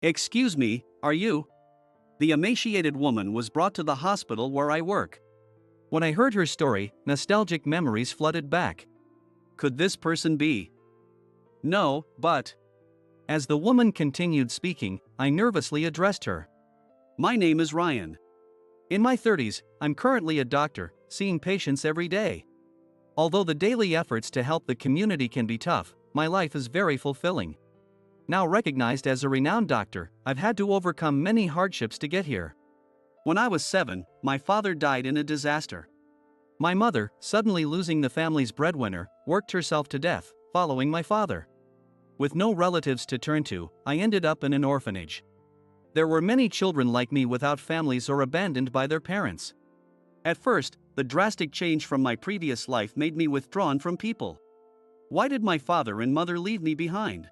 Excuse me, are you? The emaciated woman was brought to the hospital where I work. When I heard her story, nostalgic memories flooded back. Could this person be? No, but. As the woman continued speaking, I nervously addressed her. My name is Ryan. In my 30s, I'm currently a doctor, seeing patients every day. Although the daily efforts to help the community can be tough, my life is very fulfilling. Now recognized as a renowned doctor, I've had to overcome many hardships to get here. When I was 7, my father died in a disaster. My mother, suddenly losing the family's breadwinner, worked herself to death, following my father. With no relatives to turn to, I ended up in an orphanage. There were many children like me without families or abandoned by their parents. At first, the drastic change from my previous life made me withdrawn from people. Why did my father and mother leave me behind?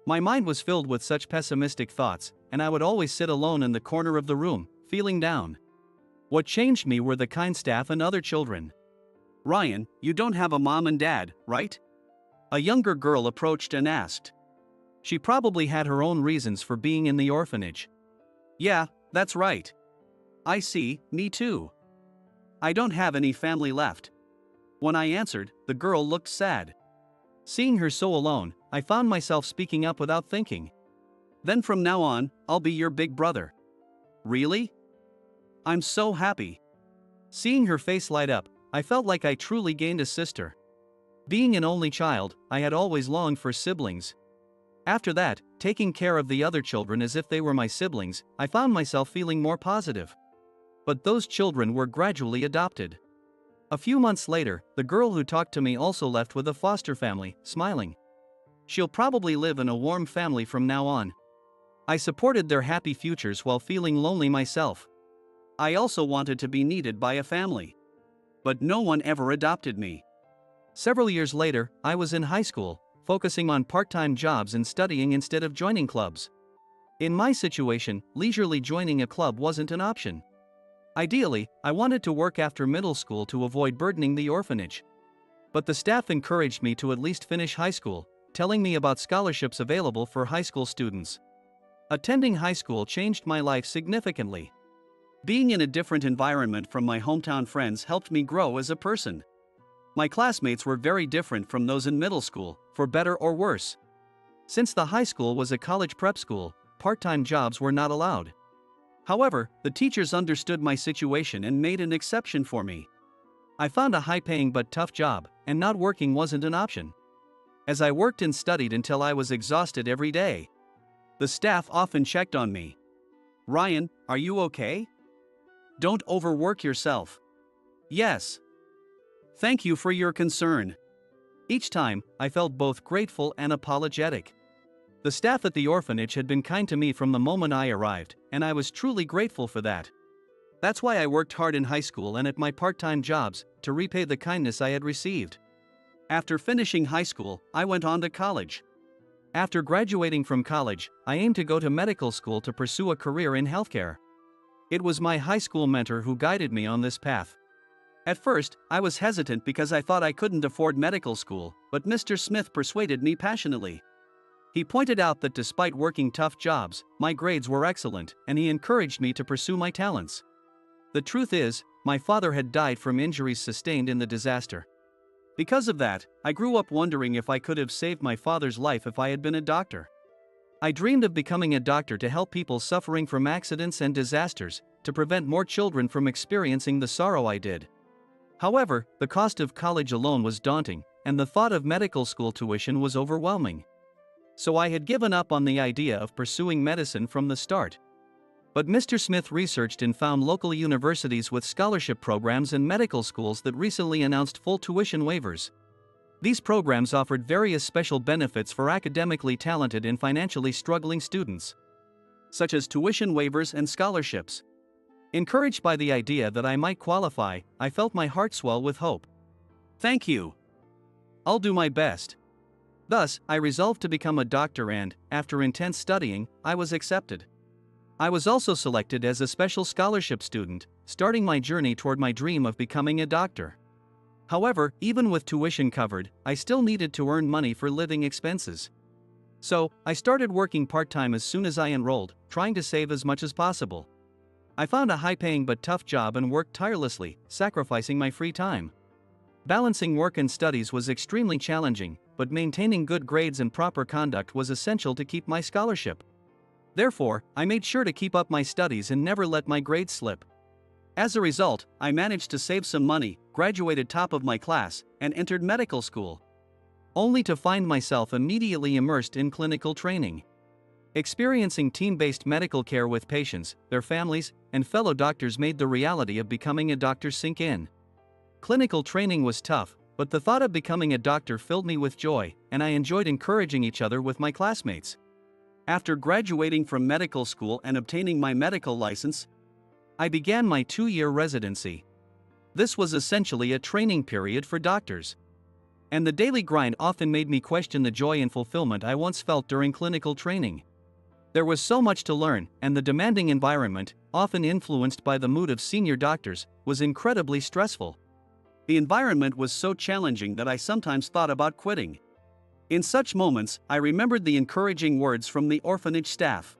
My mind was filled with such pessimistic thoughts, and I would always sit alone in the corner of the room, feeling down. What changed me were the kind staff and other children. Ryan, you don't have a mom and dad, right? A younger girl approached and asked. She probably had her own reasons for being in the orphanage. Yeah, that's right. I see, me too. I don't have any family left. When I answered, the girl looked sad. Seeing her so alone, I found myself speaking up without thinking. Then from now on, I'll be your big brother. Really? I'm so happy. Seeing her face light up, I felt like I truly gained a sister. Being an only child, I had always longed for siblings. After that, taking care of the other children as if they were my siblings, I found myself feeling more positive. But those children were gradually adopted. A few months later, the girl who talked to me also left with a foster family, smiling. She'll probably live in a warm family from now on. I supported their happy futures while feeling lonely myself. I also wanted to be needed by a family. But no one ever adopted me. Several years later, I was in high school, focusing on part-time jobs and studying instead of joining clubs. In my situation, leisurely joining a club wasn't an option. Ideally, I wanted to work after middle school to avoid burdening the orphanage. But the staff encouraged me to at least finish high school, telling me about scholarships available for high school students. Attending high school changed my life significantly. Being in a different environment from my hometown friends helped me grow as a person. My classmates were very different from those in middle school, for better or worse. Since the high school was a college prep school, part-time jobs were not allowed. However, the teachers understood my situation and made an exception for me. I found a high-paying but tough job, and not working wasn't an option. As I worked and studied until I was exhausted every day. The staff often checked on me. Ryan, are you okay? Don't overwork yourself. Yes. Thank you for your concern. Each time, I felt both grateful and apologetic. The staff at the orphanage had been kind to me from the moment I arrived, and I was truly grateful for that. That's why I worked hard in high school and at my part-time jobs, to repay the kindness I had received. After finishing high school, I went on to college. After graduating from college, I aimed to go to medical school to pursue a career in healthcare. It was my high school mentor who guided me on this path. At first, I was hesitant because I thought I couldn't afford medical school, but Mr. Smith persuaded me passionately. He pointed out that despite working tough jobs, my grades were excellent, and he encouraged me to pursue my talents. The truth is, my father had died from injuries sustained in the disaster. Because of that, I grew up wondering if I could have saved my father's life if I had been a doctor. I dreamed of becoming a doctor to help people suffering from accidents and disasters, to prevent more children from experiencing the sorrow I did. However, the cost of college alone was daunting, and the thought of medical school tuition was overwhelming. So I had given up on the idea of pursuing medicine from the start. But Mr. Smith researched and found local universities with scholarship programs and medical schools that recently announced full tuition waivers. These programs offered various special benefits for academically talented and financially struggling students, such as tuition waivers and scholarships. Encouraged by the idea that I might qualify, I felt my heart swell with hope. Thank you. I'll do my best. Thus, I resolved to become a doctor and, after intense studying, I was accepted. I was also selected as a special scholarship student, starting my journey toward my dream of becoming a doctor. However, even with tuition covered, I still needed to earn money for living expenses. So, I started working part-time as soon as I enrolled, trying to save as much as possible. I found a high-paying but tough job and worked tirelessly, sacrificing my free time. Balancing work and studies was extremely challenging, but maintaining good grades and proper conduct was essential to keep my scholarship. Therefore, I made sure to keep up my studies and never let my grades slip. As a result, I managed to save some money, graduated top of my class, and entered medical school, only to find myself immediately immersed in clinical training. Experiencing team-based medical care with patients, their families, and fellow doctors made the reality of becoming a doctor sink in. Clinical training was tough, but the thought of becoming a doctor filled me with joy, and I enjoyed encouraging each other with my classmates. After graduating from medical school and obtaining my medical license, I began my 2-year residency. This was essentially a training period for doctors, and the daily grind often made me question the joy and fulfillment I once felt during clinical training. There was so much to learn, and the demanding environment, often influenced by the mood of senior doctors, was incredibly stressful. The environment was so challenging that I sometimes thought about quitting. In such moments, I remembered the encouraging words from the orphanage staff.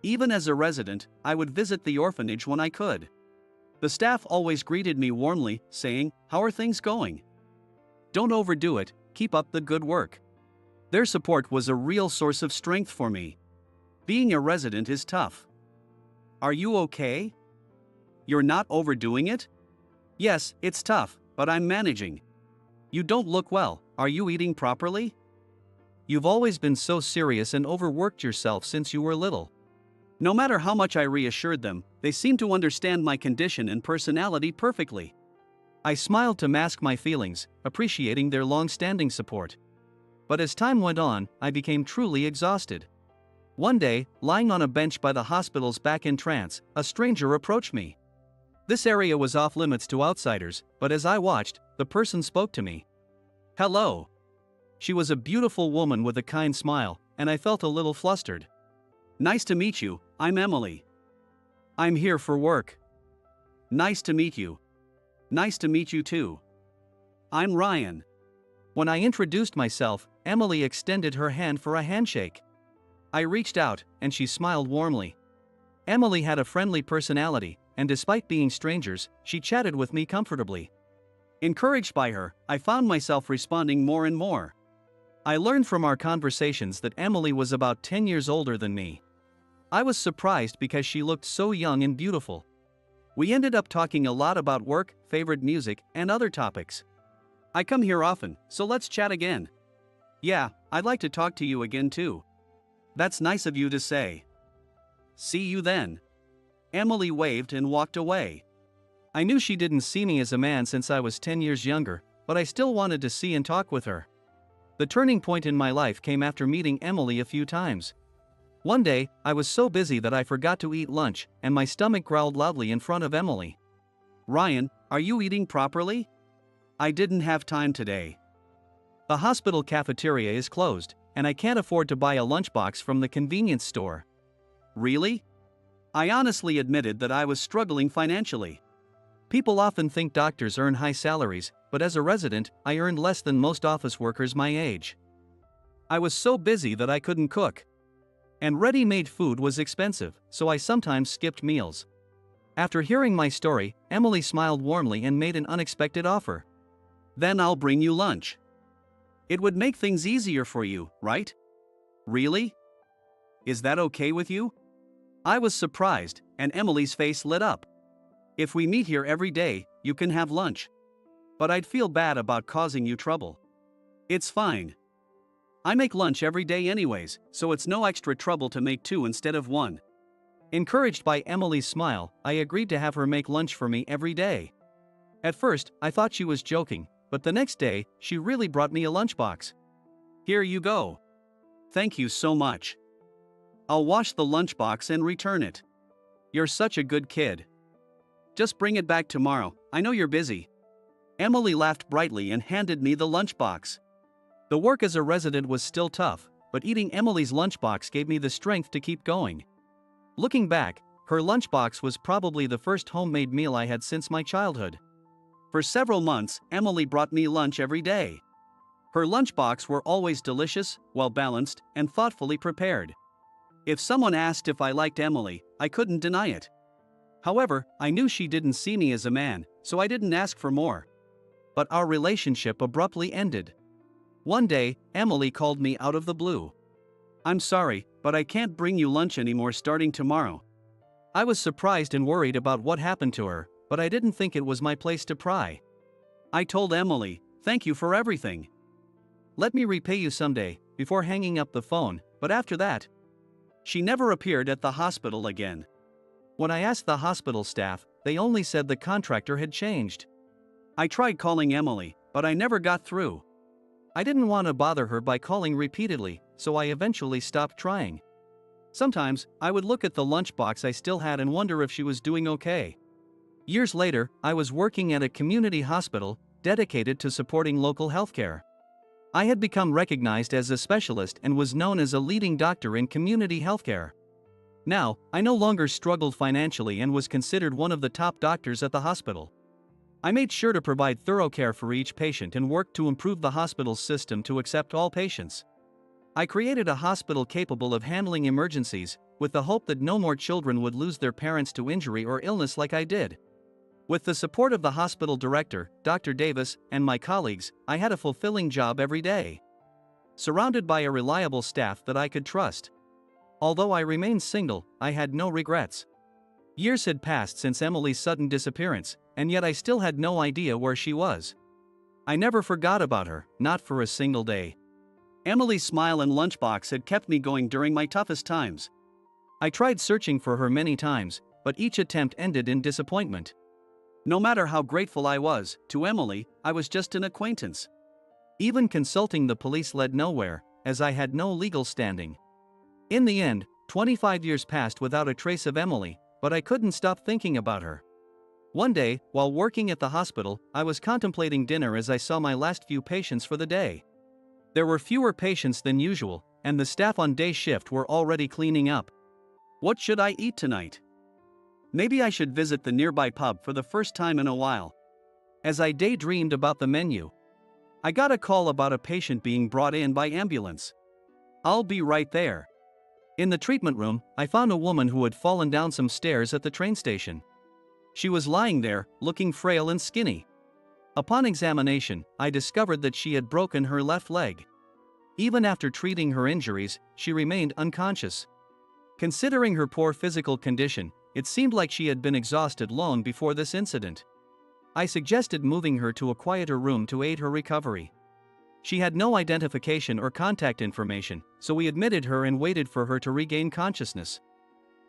Even as a resident, I would visit the orphanage when I could. The staff always greeted me warmly, saying, "How are things going? Don't overdo it, keep up the good work." Their support was a real source of strength for me. Being a resident is tough. Are you okay? You're not overdoing it? Yes, it's tough, but I'm managing. You don't look well, are you eating properly? You've always been so serious and overworked yourself since you were little. No matter how much I reassured them, they seemed to understand my condition and personality perfectly. I smiled to mask my feelings, appreciating their long-standing support. But as time went on, I became truly exhausted. One day, lying on a bench by the hospital's back entrance, a stranger approached me. This area was off-limits to outsiders, but as I watched, the person spoke to me. "Hello." She was a beautiful woman with a kind smile, and I felt a little flustered. "Nice to meet you, I'm Emily. I'm here for work." "Nice to meet you." "Nice to meet you too. I'm Ryan." When I introduced myself, Emily extended her hand for a handshake. I reached out, and she smiled warmly. Emily had a friendly personality, and despite being strangers, she chatted with me comfortably. Encouraged by her, I found myself responding more and more. I learned from our conversations that Emily was about 10 years older than me. I was surprised because she looked so young and beautiful. We ended up talking a lot about work, favorite music, and other topics. "I come here often, so let's chat again." "Yeah, I'd like to talk to you again too." "That's nice of you to say." "See you then." Emily waved and walked away. I knew she didn't see me as a man since I was 10 years younger, but I still wanted to see and talk with her. The turning point in my life came after meeting Emily a few times. One day, I was so busy that I forgot to eat lunch, and my stomach growled loudly in front of Emily. "Ryan, are you eating properly?" "I didn't have time today. The hospital cafeteria is closed, and I can't afford to buy a lunchbox from the convenience store." "Really?" I honestly admitted that I was struggling financially. People often think doctors earn high salaries, but as a resident, I earned less than most office workers my age. I was so busy that I couldn't cook. And ready-made food was expensive, so I sometimes skipped meals. After hearing my story, Emily smiled warmly and made an unexpected offer. "Then I'll bring you lunch. It would make things easier for you, right?" "Really? Is that okay with you?" I was surprised, and Emily's face lit up. "If we meet here every day, you can have lunch. But I'd feel bad about causing you trouble." "It's fine. I make lunch every day anyways, so it's no extra trouble to make 2 instead of 1. Encouraged by Emily's smile, I agreed to have her make lunch for me every day. At first, I thought she was joking, but the next day, she really brought me a lunchbox. "Here you go. Thank you so much. I'll wash the lunchbox and return it. You're such a good kid. Just bring it back tomorrow, I know you're busy." Emily laughed brightly and handed me the lunchbox. The work as a resident was still tough, but eating Emily's lunchbox gave me the strength to keep going. Looking back, her lunchbox was probably the first homemade meal I had since my childhood. For several months, Emily brought me lunch every day. Her lunchbox were always delicious, well-balanced, and thoughtfully prepared. If someone asked if I liked Emily, I couldn't deny it. However, I knew she didn't see me as a man, so I didn't ask for more. But our relationship abruptly ended. One day, Emily called me out of the blue. "I'm sorry, but I can't bring you lunch anymore starting tomorrow." I was surprised and worried about what happened to her, but I didn't think it was my place to pry. I told Emily, "Thank you for everything. Let me repay you someday," before hanging up the phone, but after that, she never appeared at the hospital again. When I asked the hospital staff, they only said the contractor had changed. I tried calling Emily, but I never got through. I didn't want to bother her by calling repeatedly, so I eventually stopped trying. Sometimes, I would look at the lunchbox I still had and wonder if she was doing okay. Years later, I was working at a community hospital dedicated to supporting local healthcare. I had become recognized as a specialist and was known as a leading doctor in community healthcare. Now, I no longer struggled financially and was considered one of the top doctors at the hospital. I made sure to provide thorough care for each patient and worked to improve the hospital's system to accept all patients. I created a hospital capable of handling emergencies, with the hope that no more children would lose their parents to injury or illness like I did. With the support of the hospital director, Dr. Davis, and my colleagues, I had a fulfilling job every day. Surrounded by a reliable staff that I could trust. Although I remained single, I had no regrets. Years had passed since Emily's sudden disappearance, and yet I still had no idea where she was. I never forgot about her, not for a single day. Emily's smile and lunchbox had kept me going during my toughest times. I tried searching for her many times, but each attempt ended in disappointment. No matter how grateful I was, to Emily, I was just an acquaintance. Even consulting the police led nowhere, as I had no legal standing. In the end, 25 years passed without a trace of Emily, but I couldn't stop thinking about her. One day, while working at the hospital, I was contemplating dinner as I saw my last few patients for the day. There were fewer patients than usual, and the staff on day shift were already cleaning up. What should I eat tonight? Maybe I should visit the nearby pub for the first time in a while. As I daydreamed about the menu, I got a call about a patient being brought in by ambulance. "I'll be right there." In the treatment room, I found a woman who had fallen down some stairs at the train station. She was lying there, looking frail and skinny. Upon examination, I discovered that she had broken her left leg. Even after treating her injuries, she remained unconscious. Considering her poor physical condition, it seemed like she had been exhausted long before this incident. I suggested moving her to a quieter room to aid her recovery. She had no identification or contact information, so we admitted her and waited for her to regain consciousness.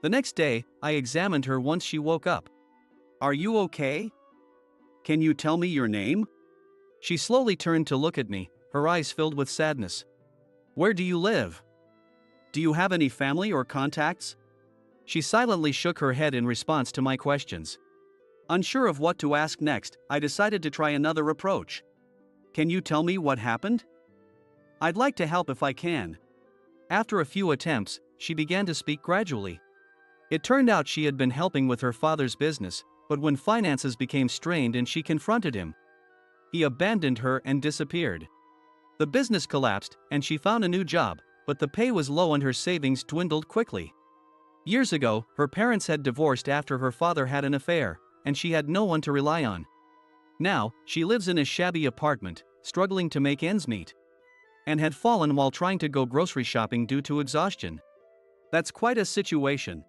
The next day, I examined her once she woke up. "Are you okay? Can you tell me your name?" She slowly turned to look at me, her eyes filled with sadness. "Where do you live? Do you have any family or contacts?" She silently shook her head in response to my questions. Unsure of what to ask next, I decided to try another approach. "Can you tell me what happened? I'd like to help if I can." After a few attempts, she began to speak gradually. It turned out she had been helping with her father's business, but when finances became strained and she confronted him, he abandoned her and disappeared. The business collapsed, and she found a new job, but the pay was low and her savings dwindled quickly. Years ago, her parents had divorced after her father had an affair, and she had no one to rely on. Now, she lives in a shabby apartment, struggling to make ends meet, and had fallen while trying to go grocery shopping due to exhaustion. "That's quite a situation,"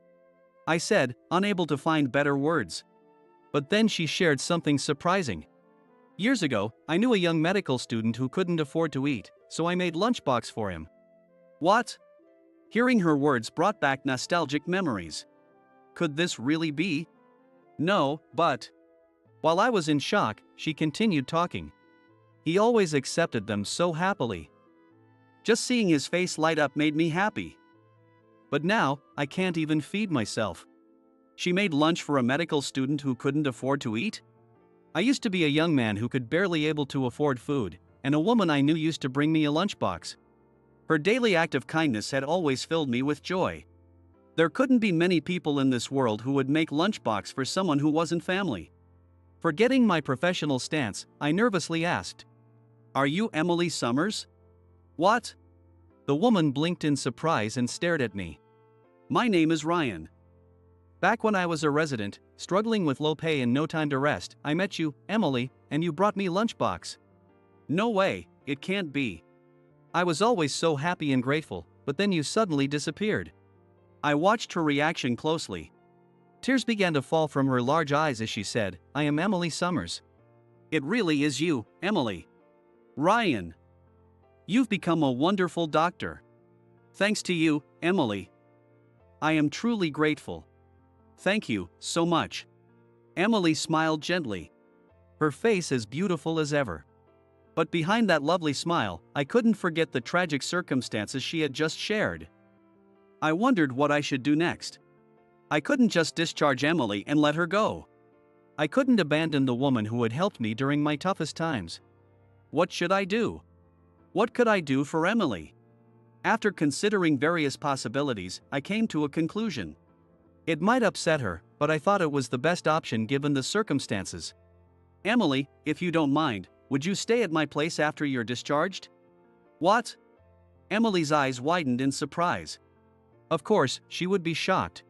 I said, unable to find better words. But then she shared something surprising. "Years ago, I knew a young medical student who couldn't afford to eat, so I made lunchbox for him." What? Hearing her words brought back nostalgic memories. Could this really be? No, but... While I was in shock, she continued talking. "He always accepted them so happily. Just seeing his face light up made me happy. But now, I can't even feed myself." She made lunch for a medical student who couldn't afford to eat? I used to be a young man who could barely able to afford food, and a woman I knew used to bring me a lunchbox. Her daily act of kindness had always filled me with joy. There couldn't be many people in this world who would make lunchbox for someone who wasn't family. Forgetting my professional stance, I nervously asked, Are you Emily Summers? What? The woman blinked in surprise and stared at me. My name is Ryan. Back when I was a resident, struggling with low pay and no time to rest, I met you, Emily, and you brought me lunchbox. No way, it can't be. I was always so happy and grateful, but then you suddenly disappeared. I watched her reaction closely. Tears began to fall from her large eyes as she said, I am Emily Summers. It really is you, Emily. Ryan. You've become a wonderful doctor. Thanks to you, Emily. I am truly grateful. Thank you so much. Emily smiled gently. Her face as beautiful as ever. But behind that lovely smile, I couldn't forget the tragic circumstances she had just shared. I wondered what I should do next. I couldn't just discharge Emily and let her go. I couldn't abandon the woman who had helped me during my toughest times. What should I do? What could I do for Emily? After considering various possibilities, I came to a conclusion. It might upset her, but I thought it was the best option given the circumstances. Emily, if you don't mind, would you stay at my place after you're discharged? What? Emily's eyes widened in surprise. Of course, she would be shocked.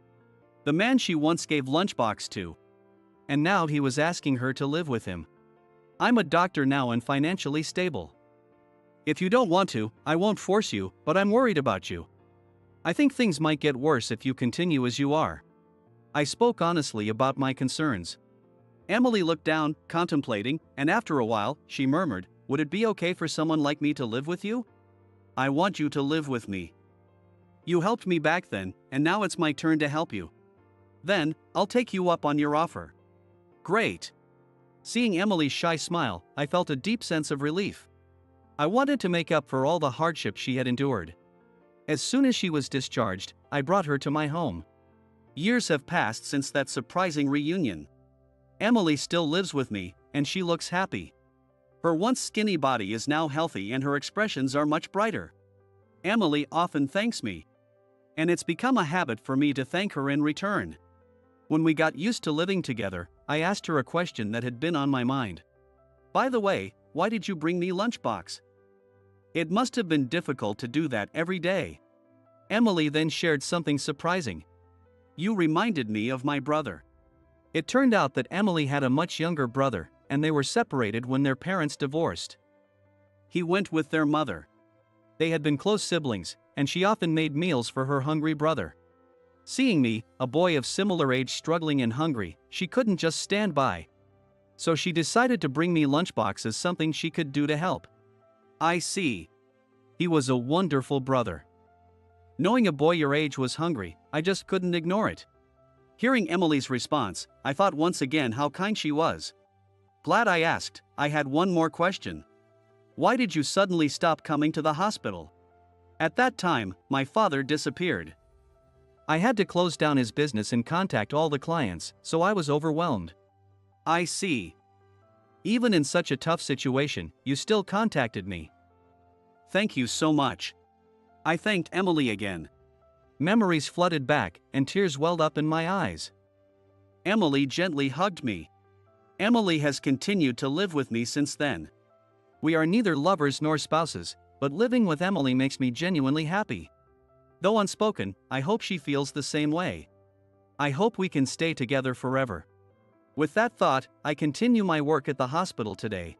The man she once gave lunchbox to. And now he was asking her to live with him. I'm a doctor now and financially stable. If you don't want to, I won't force you, but I'm worried about you. I think things might get worse if you continue as you are. I spoke honestly about my concerns. Emily looked down, contemplating, and after a while, she murmured, would it be okay for someone like me to live with you? I want you to live with me. You helped me back then, and now it's my turn to help you. Then, I'll take you up on your offer. Great. Seeing Emily's shy smile, I felt a deep sense of relief. I wanted to make up for all the hardship she had endured. As soon as she was discharged, I brought her to my home. Years have passed since that surprising reunion. Emily still lives with me, and she looks happy. Her once skinny body is now healthy and her expressions are much brighter. Emily often thanks me. And it's become a habit for me to thank her in return. When we got used to living together, I asked her a question that had been on my mind. By the way, why did you bring me lunchbox? It must have been difficult to do that every day. Emily then shared something surprising. You reminded me of my brother. It turned out that Emily had a much younger brother, and they were separated when their parents divorced. He went with their mother. They had been close siblings, and she often made meals for her hungry brother. Seeing me, a boy of similar age struggling and hungry, she couldn't just stand by. So she decided to bring me lunchbox as something she could do to help. I see. He was a wonderful brother. Knowing a boy your age was hungry, I just couldn't ignore it. Hearing Emily's response, I thought once again how kind she was. Glad I asked. I had one more question. Why did you suddenly stop coming to the hospital? At that time, my father disappeared. I had to close down his business and contact all the clients, so I was overwhelmed. I see. Even in such a tough situation, you still contacted me. Thank you so much. I thanked Emily again. Memories flooded back, and tears welled up in my eyes. Emily gently hugged me. Emily has continued to live with me since then. We are neither lovers nor spouses, but living with Emily makes me genuinely happy. Though unspoken, I hope she feels the same way. I hope we can stay together forever. With that thought, I continue my work at the hospital today.